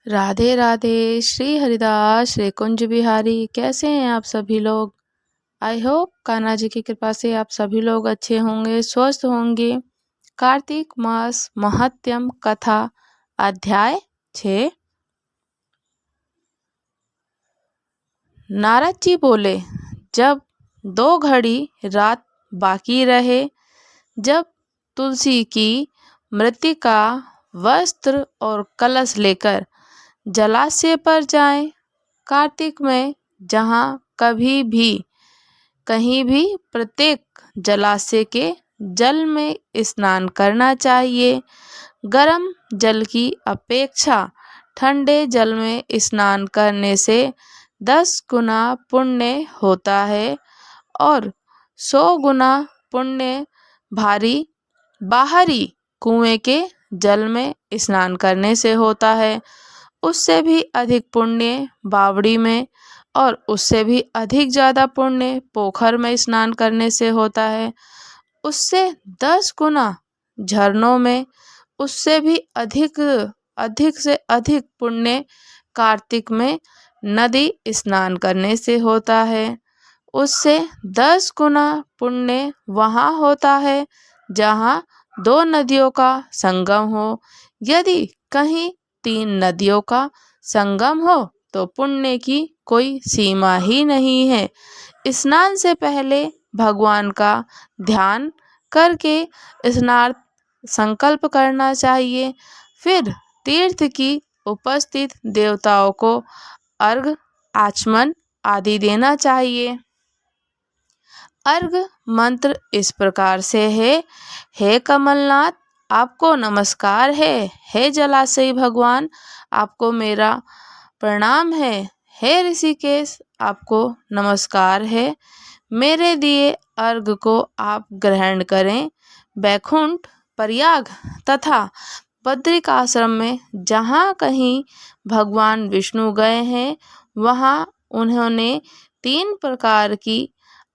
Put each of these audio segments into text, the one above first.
राधे राधे। श्री हरिदास, श्री कुंज बिहारी। कैसे हैं आप सभी लोग? आई होप कान्हा जी की कृपा से आप सभी लोग अच्छे होंगे, स्वस्थ होंगे। कार्तिक मास महात्म्य कथा अध्याय 6। नारद जी बोले, जब 2 घड़ी रात बाकी रहे, जब तुलसी की मृत्तिका वस्त्र और कलश लेकर जलाशय पर जाएं, कार्तिक में जहाँ कभी भी कहीं भी प्रत्येक जलाशय के जल में स्नान करना चाहिए। गर्म जल की अपेक्षा ठंडे जल में स्नान करने से 10 गुना पुण्य होता है और 100 गुना पुण्य बाहरी कुएं के जल में स्नान करने से होता है। उससे भी अधिक पुण्य बावड़ी में और उससे भी अधिक ज़्यादा पुण्य पोखर में स्नान करने से होता है। उससे 10 गुना झरनों में, उससे भी अधिक से अधिक पुण्य कार्तिक में नदी स्नान करने से होता है। उससे 10 गुना पुण्य वहाँ होता है जहाँ 2 नदियों का संगम हो। यदि कहीं 3 नदियों का संगम हो तो पुण्य की कोई सीमा ही नहीं है। स्नान से पहले भगवान का ध्यान करके स्नान संकल्प करना चाहिए। फिर तीर्थ की उपस्थित देवताओं को अर्घ, आचमन आदि देना चाहिए। अर्घ मंत्र इस प्रकार से है। हे कमलनाथ, आपको नमस्कार है। हे जलाशय भगवान, आपको मेरा प्रणाम है। हे ऋषिकेश, आपको नमस्कार है। मेरे दिए अर्घ को आप ग्रहण करें। बैकुंठ, प्रयाग तथा बद्रिक आश्रम में जहाँ कहीं भगवान विष्णु गए हैं, वहाँ उन्होंने 3 प्रकार की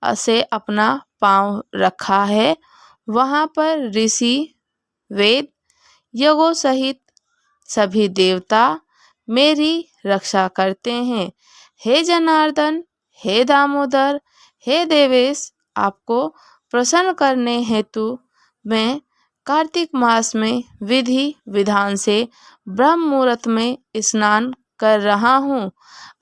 से अपना पांव रखा है। वहाँ पर ऋषि, वेद, यज्ञों सहित सभी देवता मेरी रक्षा करते हैं। हे जनार्दन, हे दामोदर, हे देवेश, आपको प्रसन्न करने हेतु मैं कार्तिक मास में विधि विधान से ब्रह्म मुहूर्त में स्नान कर रहा हूँ।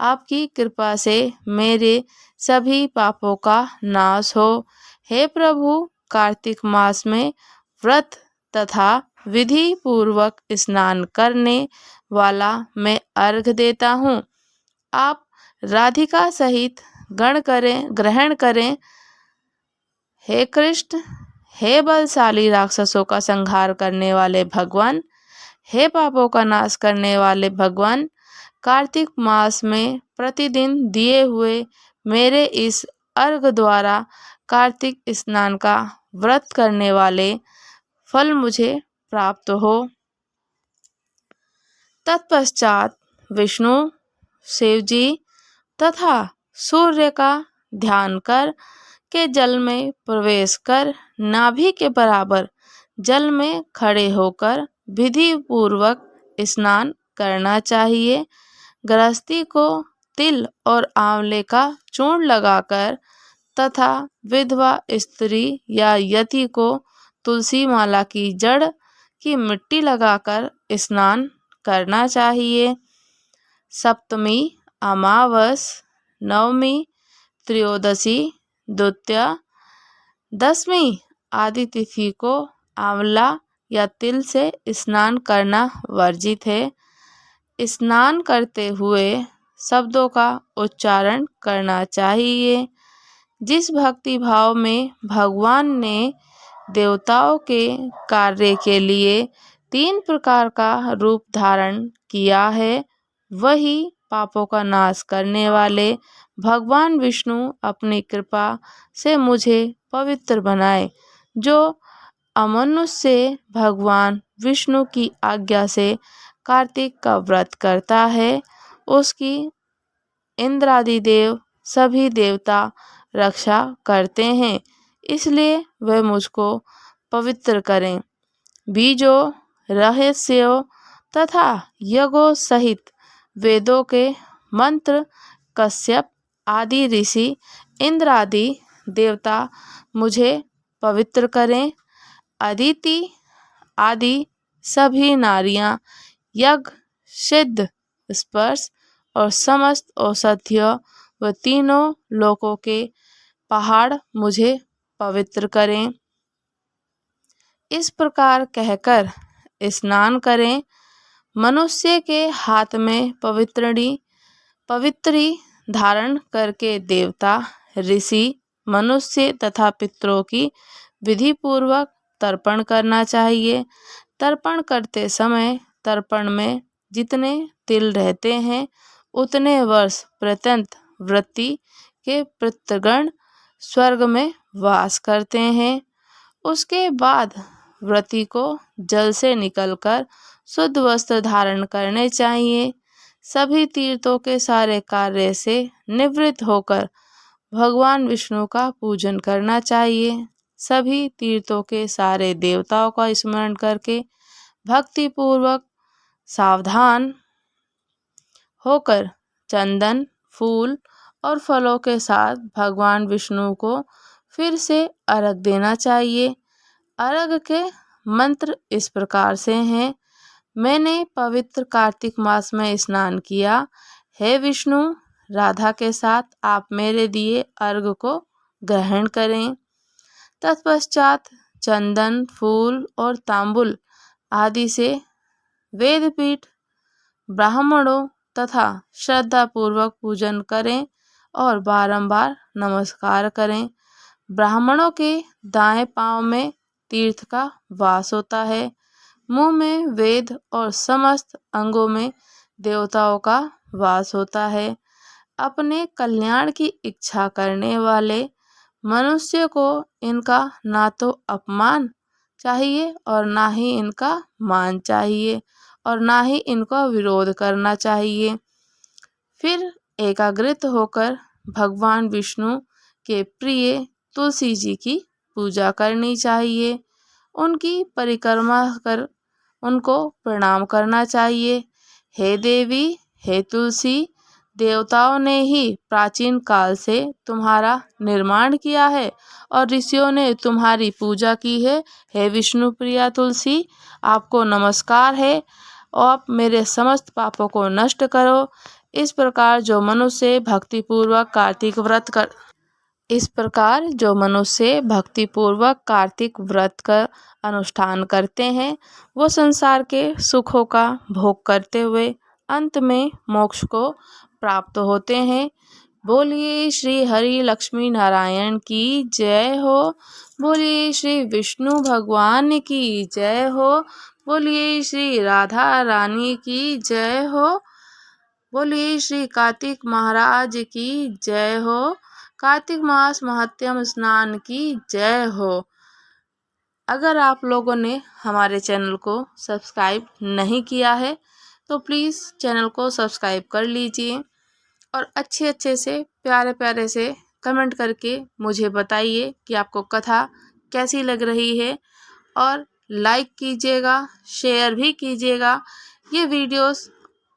आपकी कृपा से मेरे सभी पापों का नाश हो। हे प्रभु, कार्तिक मास में व्रत तथा विधि पूर्वक स्नान करने वाला मैं अर्घ देता हूँ। आप राधिका सहित ग्रहण करें। हे कृष्ण, हे बलशाली राक्षसों का संहार करने वाले भगवान, हे पापों का नाश करने वाले भगवान, कार्तिक मास में प्रतिदिन दिए हुए मेरे इस अर्घ द्वारा कार्तिक स्नान का व्रत करने वाले फल मुझे प्राप्त हो। तत्पश्चात विष्णु, शिव जी तथा सूर्य का ध्यान कर के जल में प्रवेश कर नाभि के बराबर जल में खड़े होकर विधि पूर्वक स्नान करना चाहिए। गृहस्थी को तिल और आंवले का चूर्ण लगाकर तथा विधवा स्त्री या यति को तुलसी माला की जड़ की मिट्टी लगाकर स्नान करना चाहिए। सप्तमी, अमावस, नवमी, त्रयोदशी, द्वितीया, दशमी आदि तिथि को आंवला या तिल से स्नान करना वर्जित है। स्नान करते हुए शब्दों का उच्चारण करना चाहिए। जिस भक्ति भाव में भगवान ने देवताओं के कार्य के लिए 3 प्रकार का रूप धारण किया है, वही पापों का नाश करने वाले भगवान विष्णु अपनी कृपा से मुझे पवित्र बनाए। जो अमनुष्य से भगवान विष्णु की आज्ञा से कार्तिक का व्रत करता है, उसकी इंद्रादि देव सभी देवता रक्षा करते हैं, इसलिए वह मुझको पवित्र करें। बीजों, रहस्यों तथा यज्ञों सहित वेदों के मंत्र, कश्यप आदि ऋषि, इंद्र आदि देवता मुझे पवित्र करें। अदिति आदि सभी नारियां, यज्ञ, सिद्ध, स्पर्श और समस्त औषधियों व तीनों लोकों के पहाड़ मुझे पवित्र करें। इस प्रकार कहकर स्नान करें। मनुष्य के हाथ में पवित्री धारण करके देवता, ऋषि, मनुष्य तथा पितरों की विधि पूर्वक तर्पण करना चाहिए। तर्पण करते समय तर्पण में जितने तिल रहते हैं उतने वर्ष पर्यंत व्रती के पितृगण स्वर्ग में वास करते हैं। उसके बाद व्रती को जल से निकलकर शुद्ध वस्त्र धारण करने चाहिए। सभी तीर्थों के सारे कार्य से निवृत्त होकर भगवान विष्णु का पूजन करना चाहिए। सभी तीर्थों के सारे देवताओं का स्मरण करके भक्ति पूर्वक सावधान होकर चंदन, फूल और फलों के साथ भगवान विष्णु को फिर से अर्घ देना चाहिए। अर्घ के मंत्र इस प्रकार से हैं। मैंने पवित्र कार्तिक मास में स्नान किया। हे विष्णु, राधा के साथ आप मेरे दिए अर्घ को ग्रहण करें। तत्पश्चात चंदन, फूल और तांबुल आदि से वेदपीठ, ब्राह्मणों तथा श्रद्धापूर्वक पूजन करें और बारंबार नमस्कार करें। ब्राह्मणों के दाएं पांव में तीर्थ का वास होता है। मुंह में वेद और समस्त अंगों में देवताओं का वास होता है। अपने कल्याण की इच्छा करने वाले मनुष्य को इनका ना तो अपमान चाहिए और ना ही इनका मान चाहिए और ना ही इनका विरोध करना चाहिए। फिर एकाग्रित होकर भगवान विष्णु के प्रिय तुलसी जी की पूजा करनी चाहिए। उनकी परिक्रमा कर उनको प्रणाम करना चाहिए। हे देवी, हे तुलसी, देवताओं ने ही प्राचीन काल से तुम्हारा निर्माण किया है और ऋषियों ने तुम्हारी पूजा की है। हे विष्णु प्रिया तुलसी, आपको नमस्कार है और आप मेरे समस्त पापों को नष्ट करो। इस प्रकार जो मनुष्य भक्तिपूर्वक कार्तिक व्रत का अनुष्ठान करते हैं वो संसार के सुखों का भोग करते हुए अंत में मोक्ष को प्राप्त होते हैं। बोलिए श्री हरि लक्ष्मी नारायण की जय हो। बोलिए श्री विष्णु भगवान की जय हो। बोलिए श्री राधा रानी की जय हो। बोलिए श्री कार्तिक महाराज की जय हो। कार्तिक मास महात्म्य स्नान की जय हो। अगर आप लोगों ने हमारे चैनल को सब्सक्राइब नहीं किया है तो प्लीज़ चैनल को सब्सक्राइब कर लीजिए और अच्छे से प्यारे से कमेंट करके मुझे बताइए कि आपको कथा कैसी लग रही है और लाइक कीजिएगा, शेयर भी कीजिएगा। ये वीडियोस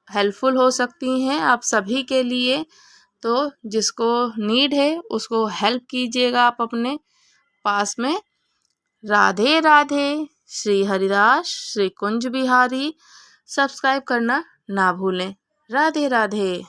हेल्पफुल हो सकती हैं आप सभी के लिए, तो जिसको नीड है उसको हेल्प कीजिएगा आप अपने पास में। राधे राधे। श्री हरिदास श्री कुंज बिहारी। सब्सक्राइब करना ना भूलें। राधे राधे।